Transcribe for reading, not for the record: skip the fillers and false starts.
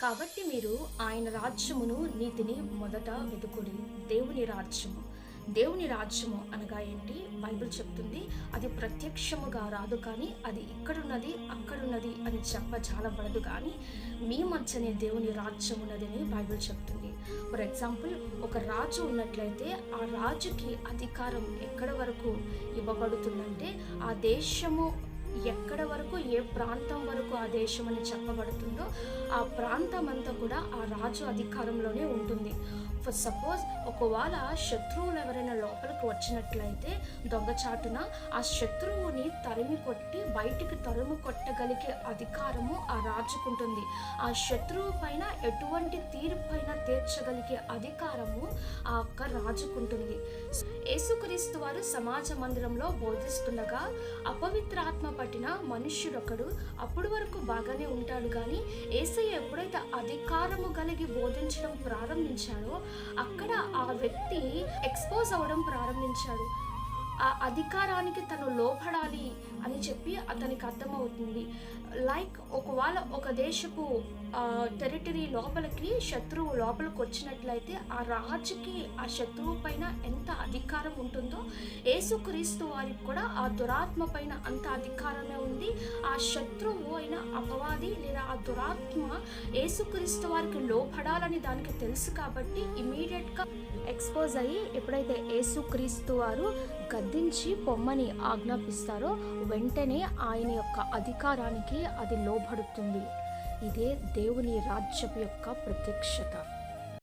కాబట్టి మీరు ఆయన రాజ్యమును నీతిని మొదట వెతుకుడి. దేవుని రాజ్యము అనగా ఏంటి? బైబిల్ చెప్తుంది అది ప్రత్యక్షముగా రాదు, కానీ అది ఇక్కడున్నది అక్కడున్నది అని చెప్పజాలబడదు, కానీ మీ మధ్యనే దేవుని రాజ్యం ఉన్నదని బైబిల్ చెప్తుంది. ఫర్ ఎగ్జాంపుల్, ఒక రాజు ఉన్నట్లయితే ఆ రాజుకి అధికారం ఎక్కడ వరకు ఇవ్వబడుతుందంటే ఆ దేశము ఎక్కడ వరకు, ఏ ప్రాంతం వరకు ఆ దేశం అని చెప్పబడుతుందో ఆ ప్రాంతం అంతా కూడా ఆ రాజు అధికారంలోనే ఉంటుంది. ఫర్ సపోజ్ ఒకవేళ శత్రువులు ఎవరైనా లోపలికి వచ్చినట్లయితే దొంగచాటున ఆ శత్రువుని తరిమి కొట్టి బయటికి తరుము కొట్టగలిగే అధికారము ఆ రాజుకుంటుంది. ఆ శత్రువు పైన ఎటువంటి తీర్పైన తీర్చగలిగే అధికారము ఆ ఒక్క రాజుకుంటుంది. యేసుక్రీస్తు వారు సమాజ మందిరంలో బోధిస్తుండగా అపవిత్రాత్మ పట్టిన మనుష్యుడొకడు అప్పుడు వరకు బాగానే ఉంటాడు, కానీ యేసయ్య ఎప్పుడైతే అధికారము కలిగి బోధించడం ప్రారంభించాడో అక్కడ ఆ వ్యక్తి ఎక్స్పోజ్ అవ్వడం ప్రారంభించాడు. ఆ అధికారానికి తను లోపడాలి అని చెప్పి అతనికి అర్థమవుతుంది. లైక్ ఒకవేళ ఒక దేశపు టెరిటరీ లోపలికి శత్రువు లోపలికి వచ్చినట్లయితే ఆ రాజుకి ఆ శత్రువు పైన ఎంత అధికారం ఉంటుందో యేసుక్రీస్తు వారికి కూడా ఆ దురాత్మ పైన అంత అధికారమే ఉంది. ఆ శత్రువు అయిన అపవాది లేదా ఆ దురాత్మ యేసుక్రీస్తు వారికి లోపడాలని దానికి తెలుసు, కాబట్టి ఇమీడియట్గా ఎక్స్పోజ్ అయ్యి ఎప్పుడైతే యేసుక్రీస్తు వారు గద్దించి పొమ్మని ఆజ్ఞాపిస్తారో వెంటనే ఆయన యొక్క అధికారానికి అది లోబడుతుంది. ఇదే దేవుని రాజ్యం యొక్క ప్రత్యక్షత.